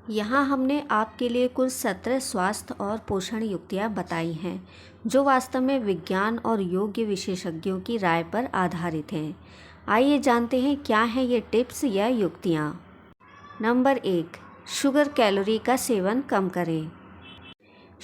यहाँ हमने आपके लिए कुल 17 स्वास्थ्य और पोषण युक्तियाँ बताई हैं जो वास्तव में विज्ञान और योग्य विशेषज्ञों की राय पर आधारित हैं। आइए जानते हैं क्या हैं ये टिप्स या युक्तियाँ। नंबर 1, शुगर कैलोरी का सेवन कम करें।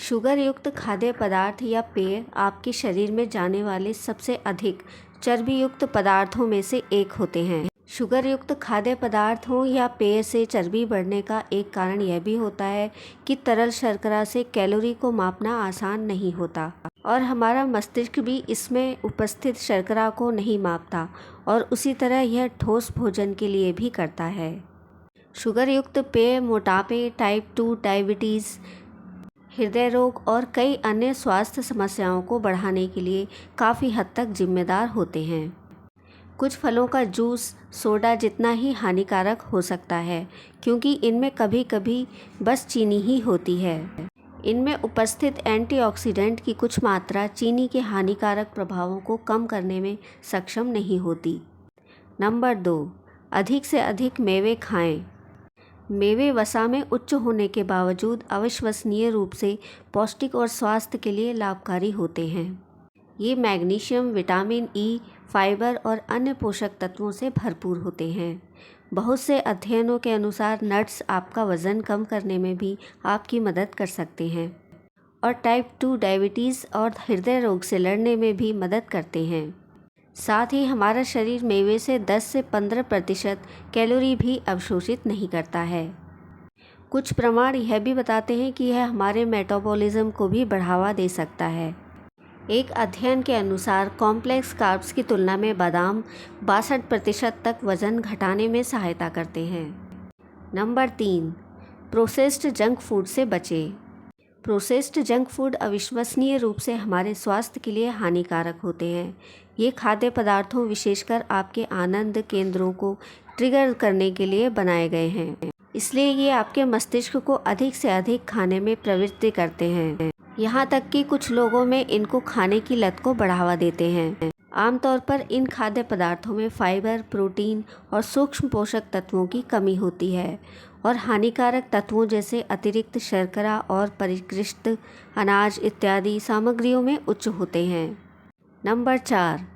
शुगर युक्त खाद्य पदार्थ या पेय आपके शरीर में जाने वाले सबसे अधिक चर्बी युक्त पदार्थों में से एक होते हैं। शुगर युक्त खाद्य पदार्थों या पेय से चर्बी बढ़ने का एक कारण यह भी होता है कि तरल शर्करा से कैलोरी को मापना आसान नहीं होता और हमारा मस्तिष्क भी इसमें उपस्थित शर्करा को नहीं मापता और उसी तरह यह ठोस भोजन के लिए भी करता है। शुगर युक्त पेय मोटापे, टाइप 2 डायबिटीज़, हृदय रोग और कई अन्य स्वास्थ्य समस्याओं को बढ़ाने के लिए काफ़ी हद तक जिम्मेदार होते हैं। कुछ फलों का जूस सोडा जितना ही हानिकारक हो सकता है क्योंकि इनमें कभी कभी बस चीनी ही होती है। इनमें उपस्थित एंटीऑक्सीडेंट की कुछ मात्रा चीनी के हानिकारक प्रभावों को कम करने में सक्षम नहीं होती। नंबर 2, अधिक से अधिक मेवे खाएं। मेवे वसा में उच्च होने के बावजूद अविश्वसनीय रूप से पौष्टिक और स्वास्थ्य के लिए लाभकारी होते हैं। ये मैग्नीशियम, विटामिन ई, फाइबर और अन्य पोषक तत्वों से भरपूर होते हैं। बहुत से अध्ययनों के अनुसार नट्स आपका वज़न कम करने में भी आपकी मदद कर सकते हैं और टाइप 2 डायबिटीज़ और हृदय रोग से लड़ने में भी मदद करते हैं। साथ ही हमारा शरीर मेवे से 10 से 15% कैलोरी भी अवशोषित नहीं करता है। कुछ प्रमाण यह भी बताते हैं कि यह हमारे मेटाबॉलिज्म को भी बढ़ावा दे सकता है। एक अध्ययन के अनुसार कॉम्प्लेक्स कार्ब्स की तुलना में बादाम 62% तक वज़न घटाने में सहायता करते हैं। नंबर 3, प्रोसेस्ड जंक फूड से बचें। प्रोसेस्ड जंक फूड अविश्वसनीय रूप से हमारे स्वास्थ्य के लिए हानिकारक होते हैं। ये खाद्य पदार्थों विशेषकर आपके आनंद केंद्रों को ट्रिगर करने के लिए बनाए गए हैं, इसलिए ये आपके मस्तिष्क को अधिक से अधिक खाने में प्रवृत्ति करते हैं। यहाँ तक कि कुछ लोगों में इनको खाने की लत को बढ़ावा देते हैं। आमतौर पर इन खाद्य पदार्थों में फाइबर, प्रोटीन और सूक्ष्म पोषक तत्वों की कमी होती है और हानिकारक तत्वों जैसे अतिरिक्त शर्करा और परिष्कृत अनाज इत्यादि सामग्रियों में उच्च होते हैं। नंबर 4,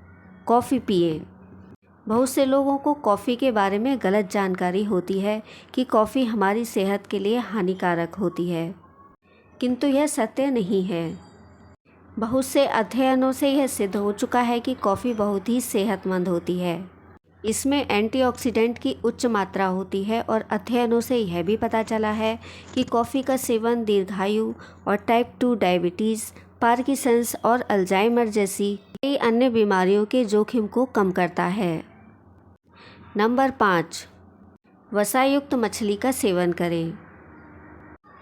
कॉफ़ी पिएं। बहुत से लोगों को कॉफ़ी के बारे में गलत जानकारी होती है कि कॉफ़ी हमारी सेहत के लिए हानिकारक होती है, किंतु यह सत्य नहीं है। बहुत से अध्ययनों से यह सिद्ध हो चुका है कि कॉफ़ी बहुत ही सेहतमंद होती है। इसमें एंटीऑक्सीडेंट की उच्च मात्रा होती है और अध्ययनों से यह भी पता चला है कि कॉफ़ी का सेवन दीर्घायु और टाइप 2 डायबिटीज़, पार्किंसंस और अल्जाइमर जैसी कई अन्य बीमारियों के जोखिम को कम करता है। नंबर 5, वसायुक्त मछली का सेवन करें।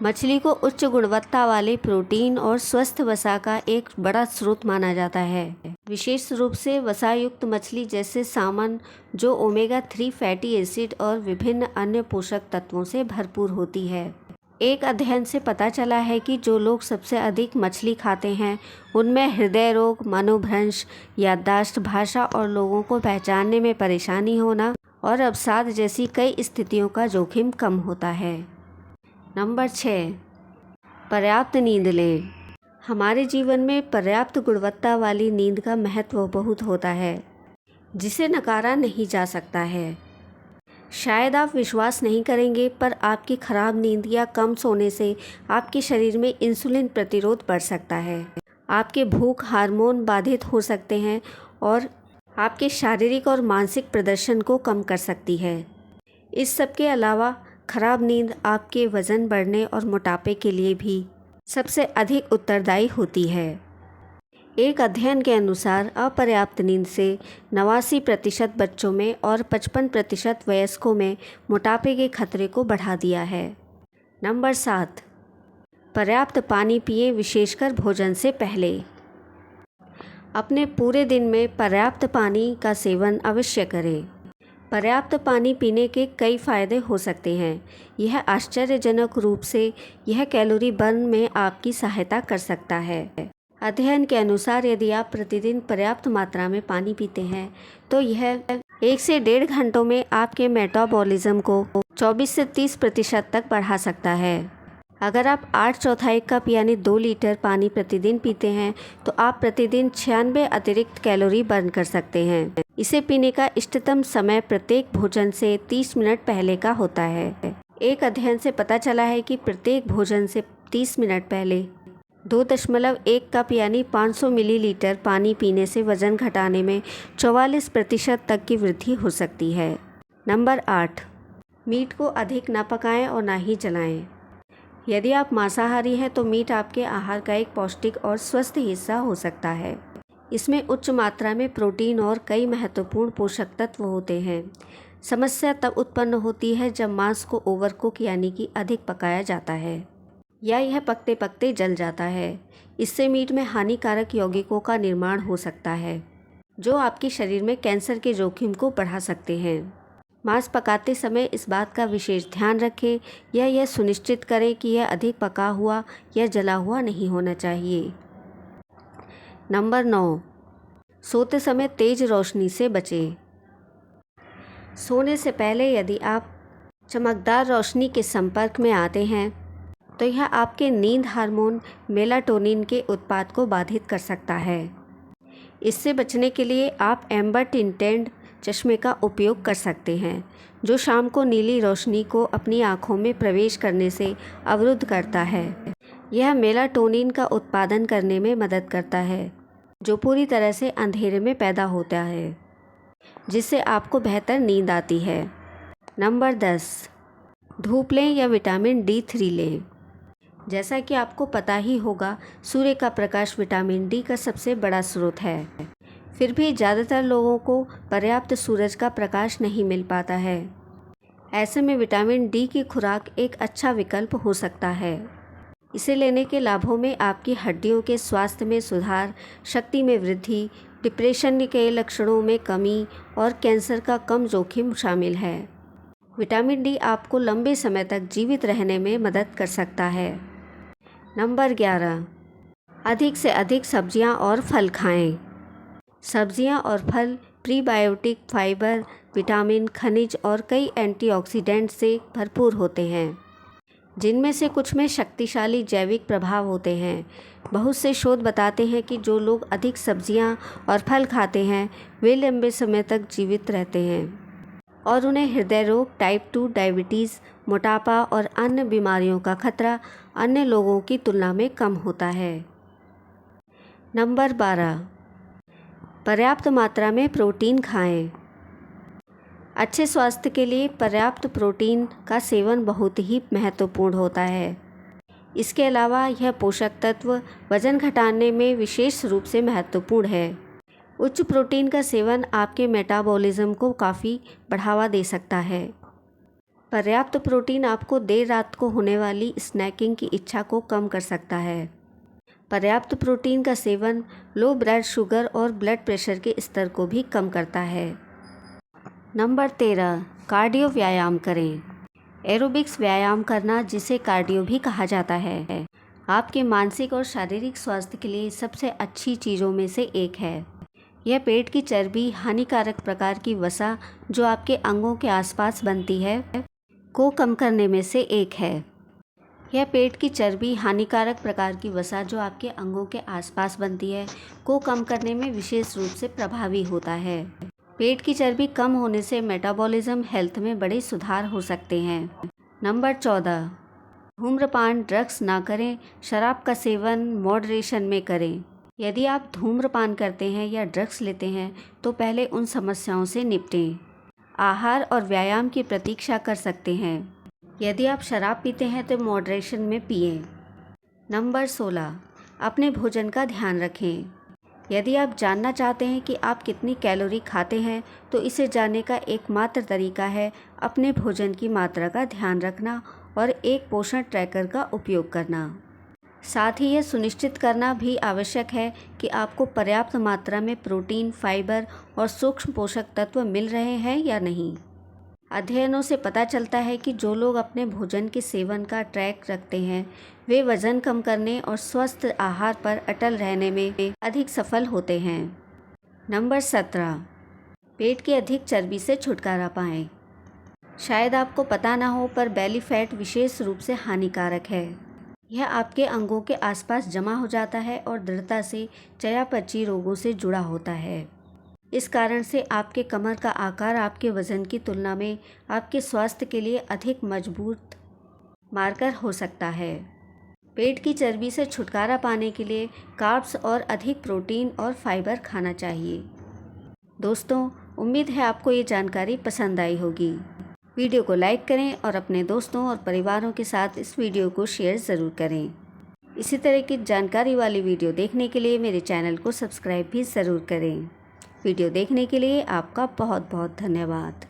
मछली को उच्च गुणवत्ता वाले प्रोटीन और स्वस्थ वसा का एक बड़ा स्रोत माना जाता है, विशेष रूप से वसायुक्त मछली जैसे सामन जो ओमेगा 3 फैटी एसिड और विभिन्न अन्य पोषक तत्वों से भरपूर होती है। एक अध्ययन से पता चला है कि जो लोग सबसे अधिक मछली खाते हैं उनमें हृदय रोग, मनोभ्रंश, याददाश्त, भाषा और लोगों को पहचानने में परेशानी होना और अवसाद जैसी कई स्थितियों का जोखिम कम होता है। नंबर 6, पर्याप्त नींद लें। हमारे जीवन में पर्याप्त गुणवत्ता वाली नींद का महत्व बहुत होता है, जिसे नकारा नहीं जा सकता है। शायद आप विश्वास नहीं करेंगे, पर आपकी खराब नींद या कम सोने से आपके शरीर में इंसुलिन प्रतिरोध बढ़ सकता है, आपके भूख हार्मोन बाधित हो सकते हैं और आपके शारीरिक और मानसिक प्रदर्शन को कम कर सकती है। इस सब के अलावा खराब नींद आपके वज़न बढ़ने और मोटापे के लिए भी सबसे अधिक उत्तरदायी होती है। एक अध्ययन के अनुसार अपर्याप्त नींद से 89% बच्चों में और 55% वयस्कों में मोटापे के खतरे को बढ़ा दिया है। नंबर 7, पर्याप्त पानी पिएं, विशेषकर भोजन से पहले। अपने पूरे दिन में पर्याप्त पानी का सेवन अवश्य करें। पर्याप्त पानी पीने के कई फायदे हो सकते हैं। यह आश्चर्यजनक रूप से यह कैलोरी बर्न में आपकी सहायता कर सकता है। अध्ययन के अनुसार यदि आप प्रतिदिन पर्याप्त मात्रा में पानी पीते हैं तो यह 1 से 1.5 घंटों में आपके मेटाबॉलिज्म को 24 से 30% तक बढ़ा सकता है। अगर आप 8/4 कप यानी 2 लीटर पानी प्रतिदिन पीते हैं तो आप प्रतिदिन 96 अतिरिक्त कैलोरी बर्न कर सकते हैं। इसे पीने का इष्टतम समय प्रत्येक भोजन से 30 मिनट पहले का होता है। एक अध्ययन से पता चला है कि प्रत्येक भोजन से 30 मिनट पहले 2.1 कप यानी 500 मिलीलीटर पानी पीने से वजन घटाने में 44% तक की वृद्धि हो सकती है। नंबर 8, मीट को अधिक न पकाएं और ना ही जलाएं। यदि आप मांसाहारी हैं तो मीट आपके आहार का एक पौष्टिक और स्वस्थ हिस्सा हो सकता है। इसमें उच्च मात्रा में प्रोटीन और कई महत्वपूर्ण पोषक तत्व होते हैं। समस्या तब उत्पन्न होती है जब मांस को ओवरकुक यानी कि अधिक पकाया जाता है या यह पकते पकते जल जाता है। इससे मीट में हानिकारक यौगिकों का निर्माण हो सकता है जो आपके शरीर में कैंसर के जोखिम को बढ़ा सकते हैं। मांस पकाते समय इस बात का विशेष ध्यान रखें या यह सुनिश्चित करें कि यह अधिक पका हुआ या जला हुआ नहीं होना चाहिए। नंबर 9, सोते समय तेज रोशनी से बचें। सोने से पहले यदि आप चमकदार रोशनी के संपर्क में आते हैं तो यह आपके नींद हार्मोन मेलाटोनिन के उत्पाद को बाधित कर सकता है। इससे बचने के लिए आप एम्बर टिंटेड चश्मे का उपयोग कर सकते हैं जो शाम को नीली रोशनी को अपनी आँखों में प्रवेश करने से अवरुद्ध करता है। यह मेलाटोनिन का उत्पादन करने में मदद करता है जो पूरी तरह से अंधेरे में पैदा होता है, जिससे आपको बेहतर नींद आती है। नंबर 10, धूप लें या विटामिन D3 लें। जैसा कि आपको पता ही होगा, सूर्य का प्रकाश विटामिन D का सबसे बड़ा स्रोत है। फिर भी ज़्यादातर लोगों को पर्याप्त सूरज का प्रकाश नहीं मिल पाता है। ऐसे में विटामिन D की खुराक एक अच्छा विकल्प हो सकता है। इसे लेने के लाभों में आपकी हड्डियों के स्वास्थ्य में सुधार, शक्ति में वृद्धि, डिप्रेशन के लक्षणों में कमी और कैंसर का कम जोखिम शामिल है। विटामिन D आपको लंबे समय तक जीवित रहने में मदद कर सकता है। नंबर 11, अधिक से अधिक सब्जियां और फल खाएं। सब्जियां और फल प्रीबायोटिक, फाइबर, विटामिन, खनिज और कई एंटीऑक्सीडेंट से भरपूर होते हैं, जिनमें से कुछ में शक्तिशाली जैविक प्रभाव होते हैं। बहुत से शोध बताते हैं कि जो लोग अधिक सब्जियां और फल खाते हैं वे लंबे समय तक जीवित रहते हैं और उन्हें हृदय रोग, टाइप 2 डायबिटीज़, मोटापा और अन्य बीमारियों का खतरा अन्य लोगों की तुलना में कम होता है। नंबर 12, पर्याप्त मात्रा में प्रोटीन खाएं। अच्छे स्वास्थ्य के लिए पर्याप्त प्रोटीन का सेवन बहुत ही महत्वपूर्ण होता है। इसके अलावा यह पोषक तत्व वजन घटाने में विशेष रूप से महत्वपूर्ण है। उच्च प्रोटीन का सेवन आपके मेटाबॉलिज्म को काफ़ी बढ़ावा दे सकता है। पर्याप्त प्रोटीन आपको देर रात को होने वाली स्नैकिंग की इच्छा को कम कर सकता है। पर्याप्त प्रोटीन का सेवन लो ब्लड शुगर और ब्लड प्रेशर के स्तर को भी कम करता है। नंबर 13, कार्डियो व्यायाम करें। एरोबिक्स व्यायाम करना, जिसे कार्डियो भी कहा जाता है, आपके मानसिक और शारीरिक स्वास्थ्य के लिए सबसे अच्छी चीज़ों में से एक है। यह पेट की चर्बी, हानिकारक प्रकार की वसा जो आपके अंगों के आसपास बनती है, को कम करने में से एक है। यह पेट की चर्बी, हानिकारक प्रकार की वसा जो आपके अंगों के आसपास बनती है, को कम करने में विशेष रूप से प्रभावी होता है। पेट की चर्बी कम होने से मेटाबॉलिज्म हेल्थ में बड़े सुधार हो सकते हैं। नंबर 14, धूम्रपान, ड्रग्स ना करें। शराब का सेवन मॉडरेशन में करें। यदि आप धूम्रपान करते हैं या ड्रग्स लेते हैं तो पहले उन समस्याओं से निपटें। आहार और व्यायाम की प्रतीक्षा कर सकते हैं। यदि आप शराब पीते हैं तो मॉडरेशन में पिएं। नंबर 16, अपने भोजन का ध्यान रखें। यदि आप जानना चाहते हैं कि आप कितनी कैलोरी खाते हैं तो इसे जानने का एकमात्र तरीका है अपने भोजन की मात्रा का ध्यान रखना और एक पोषण ट्रैकर का उपयोग करना। साथ ही यह सुनिश्चित करना भी आवश्यक है कि आपको पर्याप्त मात्रा में प्रोटीन, फाइबर और सूक्ष्म पोषक तत्व मिल रहे हैं या नहीं। अध्ययनों से पता चलता है कि जो लोग अपने भोजन के सेवन का ट्रैक रखते हैं वे वजन कम करने और स्वस्थ आहार पर अटल रहने में अधिक सफल होते हैं। नंबर 17, पेट की अधिक चर्बी से छुटकारा पाएं। शायद आपको पता ना हो, पर बेली फैट विशेष रूप से हानिकारक है। यह आपके अंगों के आसपास जमा हो जाता है और दृढ़ता से चयापचय रोगों से जुड़ा होता है। इस कारण से आपके कमर का आकार आपके वजन की तुलना में आपके स्वास्थ्य के लिए अधिक मजबूत मार्कर हो सकता है। पेट की चर्बी से छुटकारा पाने के लिए कार्ब्स और अधिक प्रोटीन और फाइबर खाना चाहिए। दोस्तों, उम्मीद है आपको ये जानकारी पसंद आई होगी। वीडियो को लाइक करें और अपने दोस्तों और परिवारों के साथ इस वीडियो को शेयर ज़रूर करें। इसी तरह की जानकारी वाली वीडियो देखने के लिए मेरे चैनल को सब्सक्राइब भी ज़रूर करें। वीडियो देखने के लिए आपका बहुत बहुत धन्यवाद।